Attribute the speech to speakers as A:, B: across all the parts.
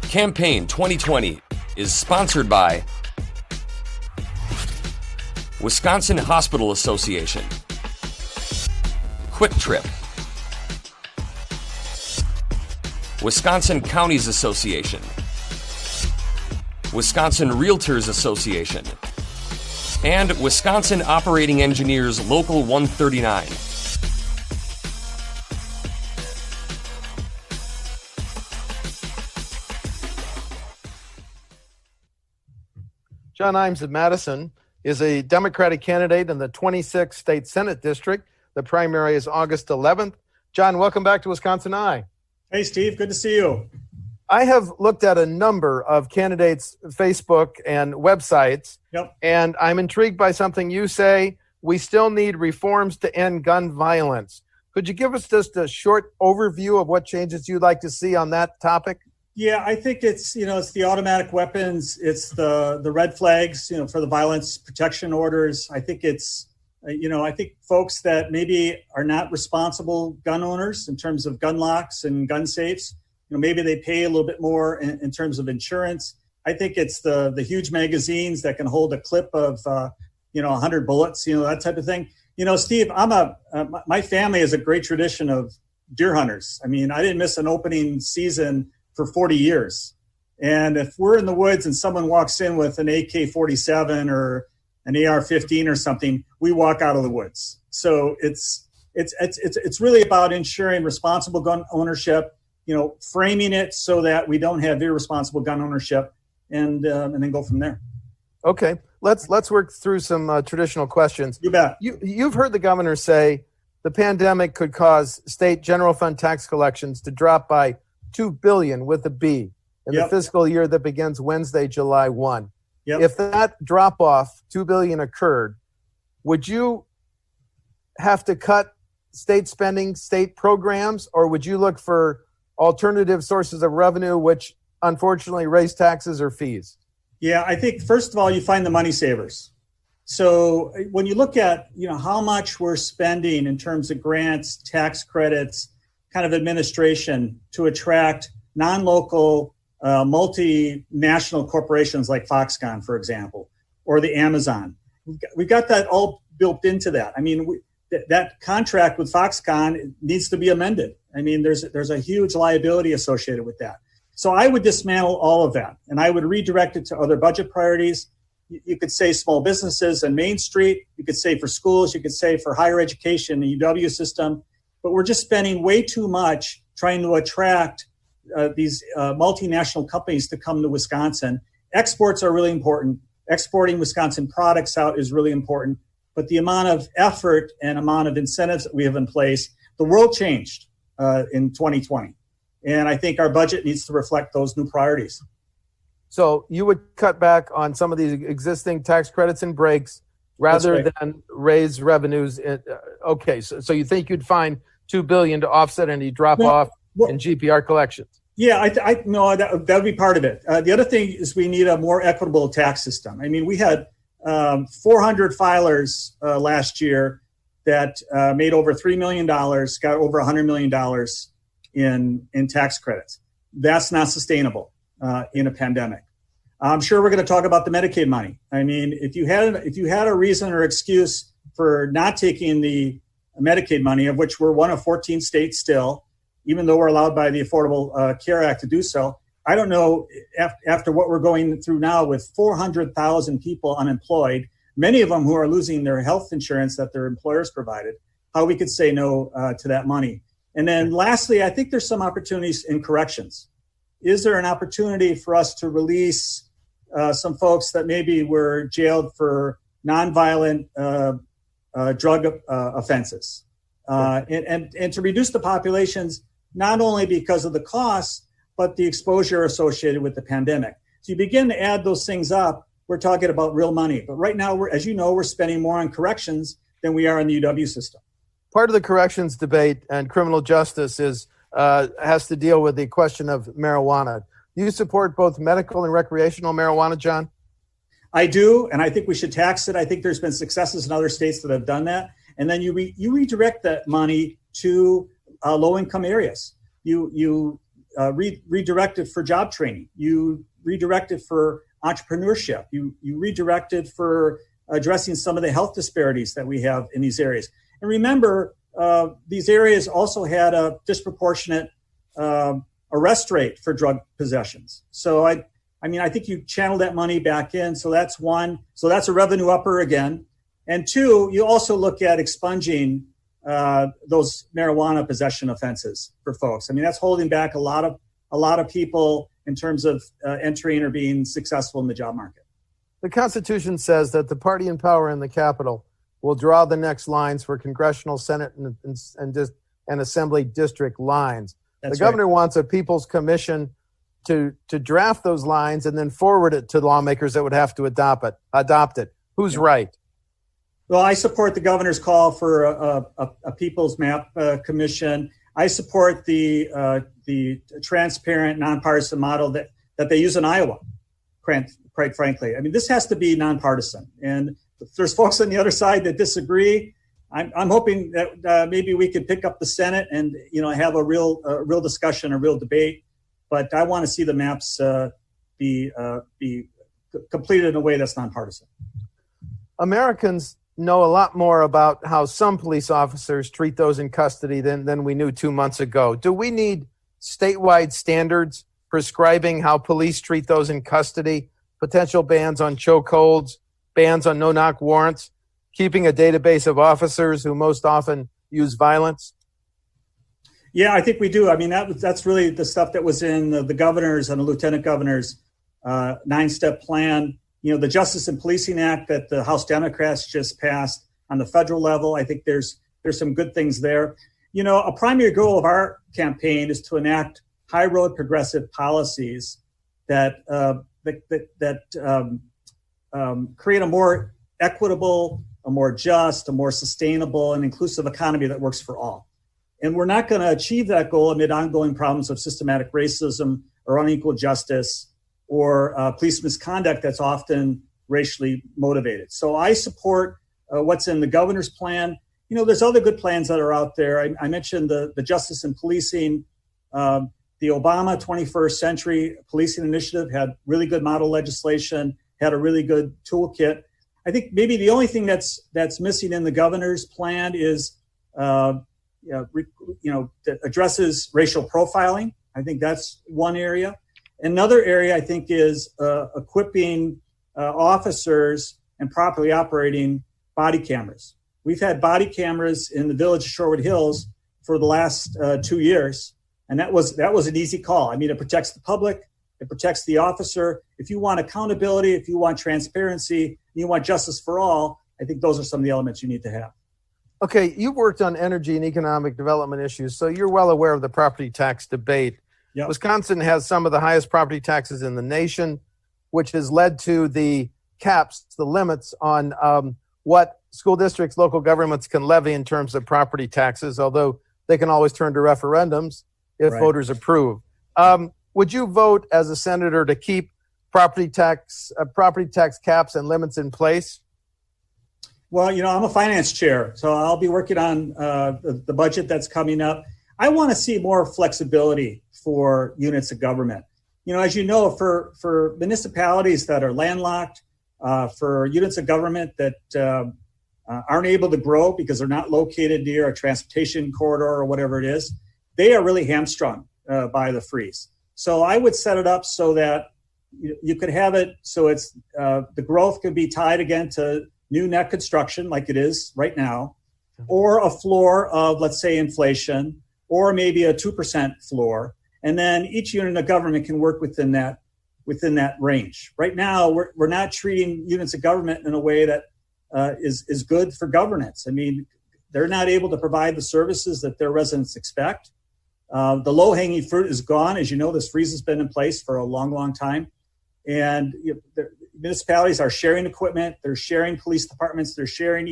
A: Campaign 2020 is sponsored by Wisconsin Hospital Association, Quick Trip, Wisconsin Counties Association, Wisconsin Realtors Association, and Wisconsin Operating Engineers Local 139.
B: John Imes of Madison is a Democratic candidate in the 26th State Senate District. The primary is August 11th. John, welcome back to WisconsinEye.
C: Hey, Steve. Good to see you.
B: I have looked at a number of candidates' Facebook and websites, and I'm intrigued by something you say. We still need reforms to end gun violence. Could you give us just a short overview of what changes you'd like to see on that topic?
C: Yeah, I think it's the automatic weapons, it's the red flags, for the violence protection orders. I think it's, I think folks that maybe are not responsible gun owners in terms of gun locks and gun safes, maybe they pay a little bit more in terms of insurance. I think it's the huge magazines that can hold a clip of, 100 bullets, that type of thing. Steve, my family has a great tradition of deer hunters. I mean, I didn't miss an opening season for 40 years. And if we're in the woods and someone walks in with an AK-47 or an AR-15 or something, we walk out of the woods. So it's really about ensuring responsible gun ownership, framing it so that we don't have irresponsible gun ownership, and then go from there.
B: Okay, let's work through some traditional questions.
C: You bet.
B: You've heard the governor say the pandemic could cause state general fund tax collections to drop by $2 billion with a B in the fiscal year that begins Wednesday, July 1. If that drop off, $2 billion, occurred, would you have to cut state spending, state programs, or would you look for alternative sources of revenue, which unfortunately raise taxes or fees?
C: Yeah, I think first of all, you find the money savers. So when you look at, how much we're spending in terms of grants, tax credits, kind of administration to attract non-local multinational corporations like Foxconn, for example, or the Amazon. We've got that all built into that. I mean, that contract with Foxconn needs to be amended. I mean, there's a huge liability associated with that. So I would dismantle all of that, and I would redirect it to other budget priorities. You could say small businesses and Main Street. You could say for schools. You could say for higher education, the UW system. But we're just spending way too much trying to attract these multinational companies to come to Wisconsin. Exports are really important. Exporting Wisconsin products out is really important. But the amount of effort and amount of incentives that we have in place, the world changed in 2020. And I think our budget needs to reflect those new priorities.
B: So you would cut back on some of these existing tax credits and breaks rather than raise revenues. Okay, so you think you'd find $2 billion to offset any drop-off in GPR collections? Yeah,
C: I no, that would be part of it. The other thing is we need a more equitable tax system. I mean, we had 400 filers last year that made over $3 million, got over $100 million in tax credits. That's not sustainable in a pandemic. I'm sure we're going to talk about the Medicaid money. I mean, if you had a reason or excuse for not taking the Medicaid money, of which we're one of 14 states still, even though we're allowed by the Affordable Care Act to do so, I don't know, after what we're going through now with 400,000 people unemployed, many of them who are losing their health insurance that their employers provided, how we could say no to that money. And then lastly, I think there's some opportunities in corrections. Is there an opportunity for us to release some folks that maybe were jailed for nonviolent drug offenses, and to reduce the populations, not only because of the costs, but the exposure associated with the pandemic. So you begin to add those things up, we're talking about real money. But right now, as you know, we're spending more on corrections than we are in the UW system.
B: Part of the corrections debate and criminal justice has to deal with the question of marijuana. Do you support both medical and recreational marijuana, John?
C: I do, and I think we should tax it. I think there's been successes in other states that have done that. And then you redirect that money to low-income areas. You redirect it for job training. You redirect it for entrepreneurship. You redirect it for addressing some of the health disparities that we have in these areas. And remember, these areas also had a disproportionate arrest rate for drug possessions. So I think you channel that money back in. So that's one. So that's a revenue upper again. And two, you also look at expunging those marijuana possession offenses for folks. I mean, that's holding back a lot of people in terms of entering or being successful in the job market.
B: The Constitution says that the party in power in the Capitol will draw the next lines for congressional, Senate, and Assembly district lines.
C: That's
B: the governor wants a People's Commission to draft those lines and then forward it to lawmakers that would have to adopt it. Who's right?
C: Well, I support the governor's call for a People's Map Commission. I support the transparent, nonpartisan model that they use in Iowa, quite frankly. I mean, this has to be nonpartisan. And if there's folks on the other side that disagree, I'm hoping that maybe we could pick up the Senate and have a real discussion, a real debate. But I want to see the maps be completed in a way that's nonpartisan.
B: Americans know a lot more about how some police officers treat those in custody than we knew 2 months ago. Do we need statewide standards prescribing how police treat those in custody, potential bans on chokeholds, bans on no-knock warrants, keeping a database of officers who most often use violence?
C: Yeah, I think we do. I mean, that's really the stuff that was in the governor's and the lieutenant governor's 9-step plan. The Justice and Policing Act that the House Democrats just passed on the federal level. I think there's some good things there. A primary goal of our campaign is to enact high road progressive policies that create a more equitable, a more just, a more sustainable and inclusive economy that works for all. And we're not going to achieve that goal amid ongoing problems of systematic racism or unequal justice or police misconduct that's often racially motivated. So I support what's in the governor's plan. There's other good plans that are out there. I mentioned the Justice and Policing. The Obama 21st Century Policing Initiative had really good model legislation, had a really good toolkit. I think maybe the only thing that's missing in the governor's plan is that addresses racial profiling. I think that's one area. Another area I think is equipping officers and properly operating body cameras. We've had body cameras in the village of Shorewood Hills for the last 2 years, and that was an easy call. I mean, it protects the public, it protects the officer. If you want accountability, if you want transparency, you want justice for all, I think those are some of the elements you need to have.
B: Okay, you've worked on energy and economic development issues, so you're well aware of the property tax debate. Yep. Wisconsin has some of the highest property taxes in the nation, which has led to the caps, the limits on what school districts, local governments can levy in terms of property taxes, although they can always turn to referendums if voters approve. Would you vote as a senator to keep property tax caps and limits in place?
C: Well, I'm a finance chair, so I'll be working on the budget that's coming up. I want to see more flexibility for units of government. As you know, for municipalities that are landlocked, for units of government that aren't able to grow because they're not located near a transportation corridor or whatever it is, they are really hamstrung by the freeze. So I would set it up so that you could have it so it's the growth could be tied again to new net construction like it is right now, or a floor of, let's say, inflation, or maybe a 2% floor. And then each unit of government can work within that range. Right now, we're not treating units of government in a way that is good for governance. I mean, they're not able to provide the services that their residents expect. The low-hanging fruit is gone. As you know, this freeze has been in place for a long, long time. And the municipalities are sharing equipment. They're sharing police departments. They're sharing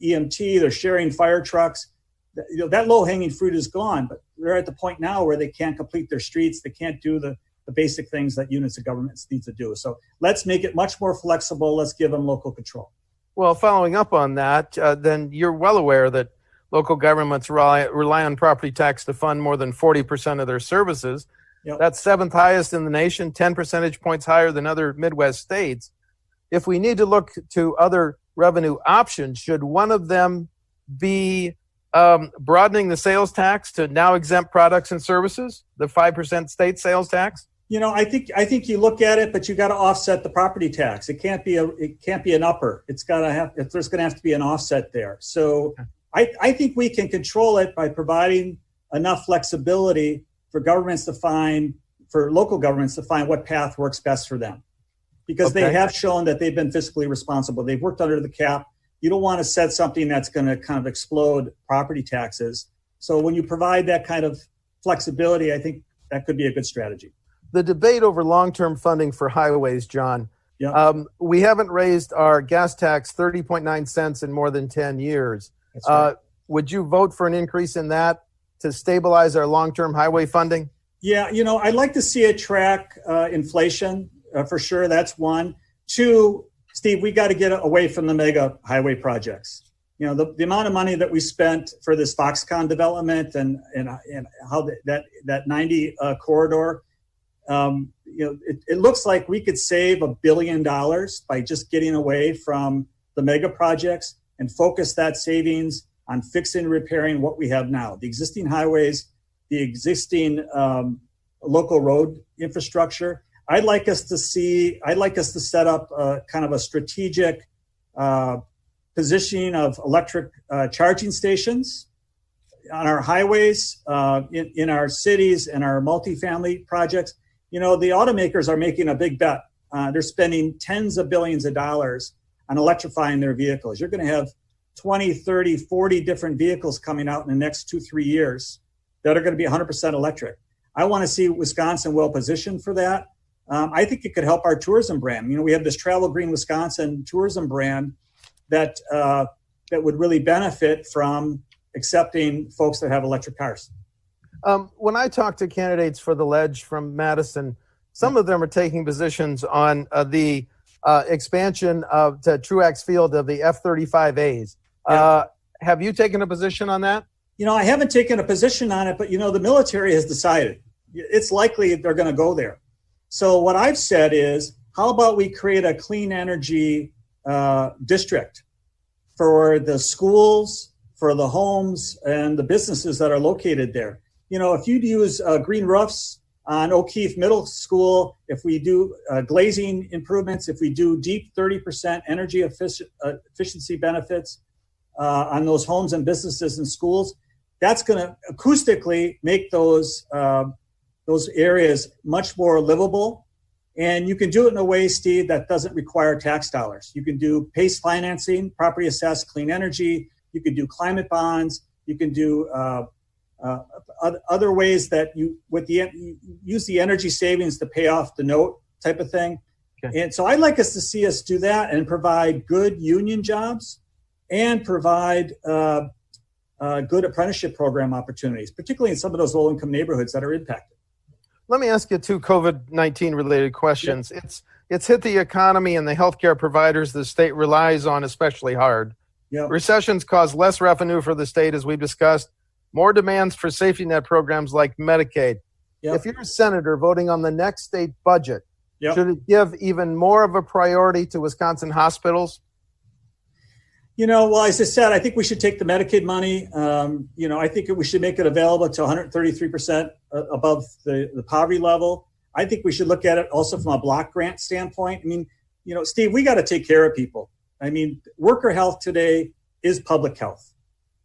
C: EMT. They're sharing fire trucks. That low-hanging fruit is gone, but they're at the point now where they can't complete their streets. They can't do the basic things that units of governments need to do. So let's make it much more flexible. Let's give them local control.
B: Well, following up on that, then you're well aware that local governments rely on property tax to fund more than 40% of their services.
C: Yep.
B: That's seventh highest in the nation, 10 percentage points higher than other Midwest states. If we need to look to other revenue options, should one of them be broadening the sales tax to now exempt products and services, the 5% state sales tax?
C: I think you look at it, but you got to offset the property tax. It can't be an upper. There's going to have to be an offset there. So I think we can control it by providing enough flexibility for local governments to find what path works best for them, because they have shown that they've been fiscally responsible. They've worked under the cap. You don't want to set something that's going to kind of explode property taxes. So when you provide that kind of flexibility, I think that could be a good strategy.
B: The debate over long-term funding for highways, John.
C: Yep.
B: We haven't raised our gas tax 30.9 cents in more than 10 years.
C: That's right.
B: Would you vote for an increase in that to stabilize our long-term highway funding?
C: Yeah, I'd like to see it track inflation for sure. That's one. Two, Steve, we got to get away from the mega highway projects. The amount of money that we spent for this Foxconn development and how that 90 corridor. It looks like we could save $1 billion by just getting away from the mega projects and focus that savings on fixing and repairing what we have now. The existing highways, the existing local road infrastructure. I'd like us to set up kind of a strategic positioning of electric charging stations on our highways, in our cities and our multifamily projects. The automakers are making a big bet. They're spending tens of billions of dollars on electrifying their vehicles. You're going to have 20, 30, 40 different vehicles coming out in the next 2-3 years that are going to be 100% electric. I want to see Wisconsin well positioned for that. I think it could help our tourism brand. We have this Travel Green Wisconsin tourism brand that would really benefit from accepting folks that have electric cars.
B: When I talk to candidates for the ledge from Madison, some of them are taking positions on the expansion to Truex Field of the F-35As.
C: Yeah.
B: Have you taken a position on that?
C: I haven't taken a position on it, but the military has decided it's likely they're going to go there. So what I've said is, how about we create a clean energy district for the schools, for the homes, and the businesses that are located there. If you use green roofs on O'Keefe Middle School, if we do glazing improvements, if we do deep 30% energy efficiency benefits on those homes and businesses and schools, that's going to acoustically make those areas much more livable. And you can do it in a way, Steve, that doesn't require tax dollars. You can do PACE financing, property assessed clean energy. You can do climate bonds. You can do other ways that you use the energy savings to pay off the note type of thing. Okay. And so I'd like us to see us do that and provide good union jobs and provide good apprenticeship program opportunities, particularly in some of those low-income neighborhoods that are impacted.
B: Let me ask you 2 COVID-19 related questions. Yep. It's hit the economy and the healthcare providers the state relies on especially hard.
C: Yep.
B: Recessions cause less revenue for the state, as we've discussed, more demands for safety net programs like Medicaid. Yep. If you're a senator voting on the next state budget, yep, should it give even more of a priority to Wisconsin hospitals?
C: Well, as I said, I think we should take the Medicaid money. I think we should make it available to 133% above the poverty level. I think we should look at it also from a block grant standpoint. Steve, we got to take care of people. Worker health today is public health.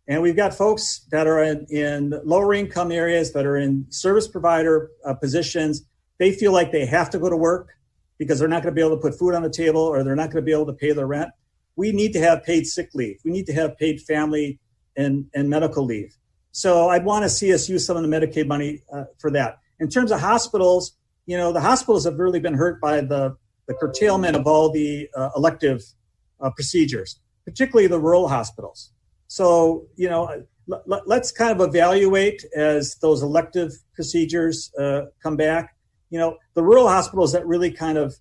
C: And we've got folks that are in lower income areas that are in service provider positions. They feel like they have to go to work because they're not going to be able to put food on the table or they're not going to be able to pay their rent. We need to have paid sick leave. We need to have paid family and medical leave. So I'd want to see us use some of the Medicaid money for that. In terms of hospitals, the hospitals have really been hurt by the curtailment of all the elective procedures, particularly the rural hospitals. So, let's kind of evaluate as those elective procedures come back. The rural hospitals that really kind of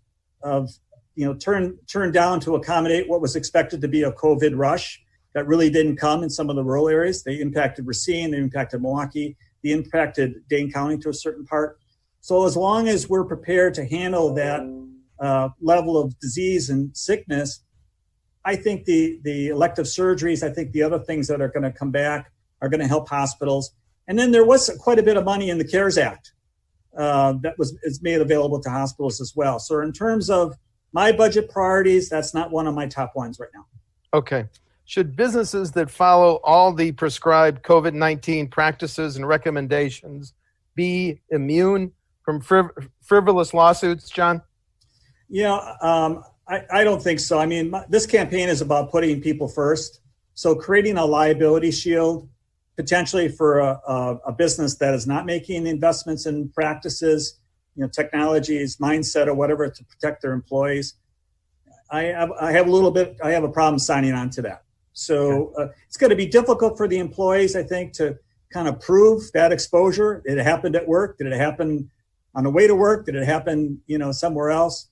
C: turned down to accommodate what was expected to be a COVID rush. that really didn't come in some of the rural areas. They impacted Racine, they impacted Milwaukee, they impacted Dane County to a certain part. So as long as we're prepared to handle that level of disease and sickness, I think the elective surgeries, I think the other things that are going to come back are going to help hospitals. And then there was quite a bit of money in the CARES Act that is made available to hospitals as well. So in terms of my budget priorities, that's not one of my top ones right now.
B: Okay. Should businesses that follow all the prescribed COVID-19 practices and recommendations be immune from frivolous lawsuits, John?
C: I don't think so. I mean, this campaign is about putting people first. So creating a liability shield, potentially for a business that is not making investments in practices, technologies, mindset, or whatever to protect their employees, I have a problem signing on to that. So it's going to be difficult for the employees, I think, to kind of prove that exposure. Did it happen at work? Did it happen on the way to work? Did it happen, somewhere else?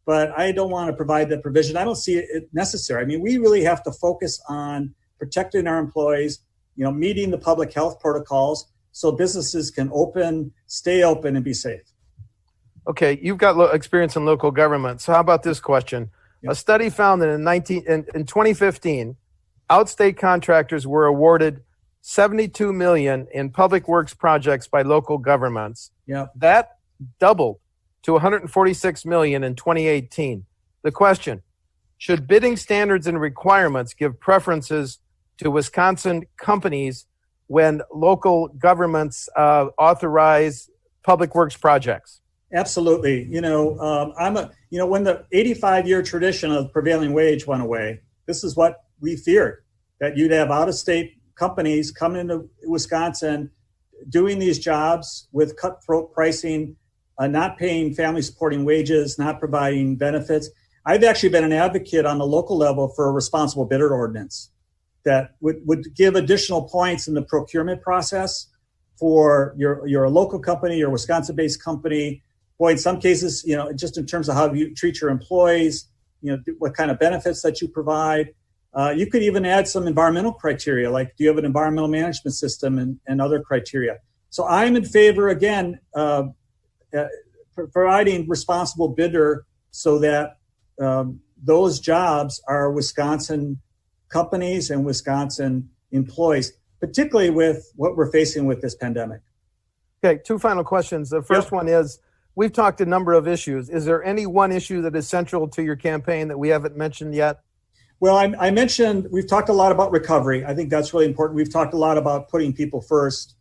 C: But I don't want to provide that provision. I don't see it necessary. I mean, we really have to focus on protecting our employees, meeting the public health protocols so businesses can stay open and be safe.
B: Okay, you've got experience in local government. So how about this question? Yep. A study found that in 2015, outstate contractors were awarded $72 million in public works projects by local governments.
C: Yep.
B: That doubled to $146 million in 2018. The question, should bidding standards and requirements give preferences to Wisconsin companies when local governments authorize public works projects?
C: Absolutely. when the 85-year tradition of prevailing wage went away, this is what we feared, that you'd have out-of-state companies coming into Wisconsin doing these jobs with cutthroat pricing, not paying family supporting wages, not providing benefits. I've actually been an advocate on the local level for a responsible bidder ordinance that would give additional points in the procurement process for your local company, your Wisconsin-based company. Boy, in some cases, just in terms of how you treat your employees, what kind of benefits that you provide. You could even add some environmental criteria, like do you have an environmental management system and other criteria. So I'm in favor, again, providing responsible bidder so that those jobs are Wisconsin companies and Wisconsin employees, particularly with what we're facing with this pandemic.
B: Okay, two final questions. The first one is, we've talked a number of issues. Is there any one issue that is central to your campaign that we haven't mentioned yet?
C: Well, I mentioned we've talked a lot about recovery. I think that's really important. We've talked a lot about putting people first.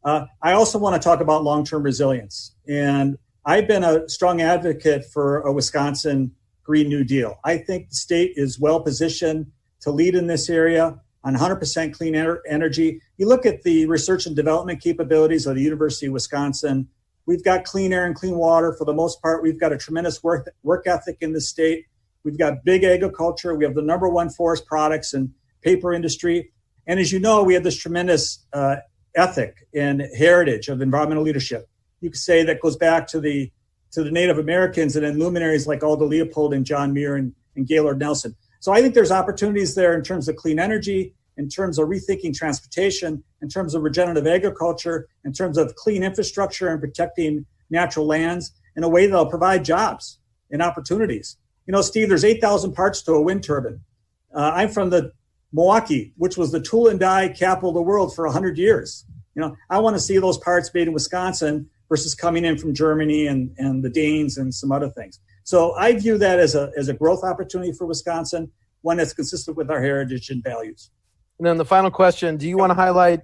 C: I also want to talk about long-term resilience. And I've been a strong advocate for a Wisconsin Green New Deal. I think the state is well positioned to lead in this area on 100% clean energy. You look at the research and development capabilities of the University of Wisconsin. We've got clean air and clean water for the most part. We've got a tremendous work ethic in the state. We've got big agriculture. We have the number one forest products and paper industry. And as you know, we have this tremendous ethic and heritage of environmental leadership. You could say that goes back to the Native Americans and then luminaries like Aldo Leopold and John Muir and Gaylord Nelson. So I think there's opportunities there in terms of clean energy, in terms of rethinking transportation, in terms of regenerative agriculture, in terms of clean infrastructure and protecting natural lands in a way that'll provide jobs and opportunities. Steve, there's 8,000 parts to a wind turbine. I'm from the Milwaukee, which was the tool and die capital of the world for 100 years. I want to see those parts made in Wisconsin versus coming in from Germany and the Danes and some other things. So I view that as a growth opportunity for Wisconsin, one that's consistent with our heritage and values.
B: And then the final question, do you want to highlight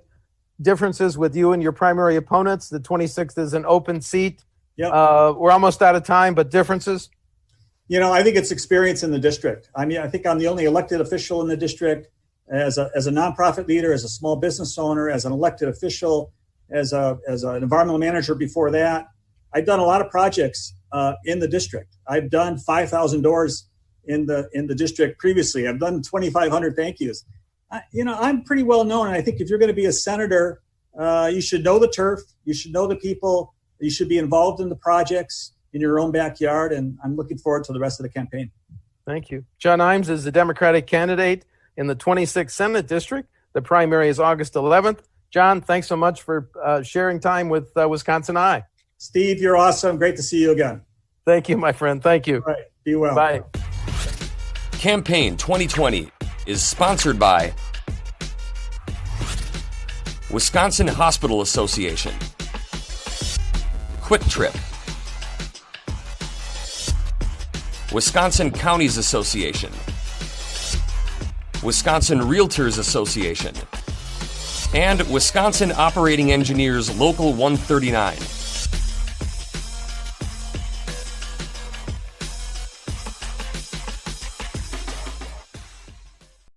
B: differences with you and your primary opponents? The 26th is an open seat.
C: Yep.
B: We're almost out of time, but differences?
C: I think it's experience in the district. I mean, I think I'm the only elected official in the district as a nonprofit leader, as a small business owner, as an elected official, as an environmental manager before that. I've done a lot of projects in the district. I've done 5,000 doors in the district previously. I've done 2,500 thank yous. I'm pretty well known. And I think if you're going to be a senator, you should know the turf. You should know the people. You should be involved in the projects in your own backyard. And I'm looking forward to the rest of the campaign.
B: Thank you. John Imes is the Democratic candidate in the 26th Senate District. The primary is August 11th. John, thanks so much for sharing time with WisconsinEye.
C: Steve, you're awesome. Great to see you again.
B: Thank you, my friend. Thank you.
C: All right. Be well.
B: Bye.
A: Campaign 2020 is sponsored by Wisconsin Hospital Association, Quick Trip, Wisconsin Counties Association, Wisconsin Realtors Association, and Wisconsin Operating Engineers Local 139.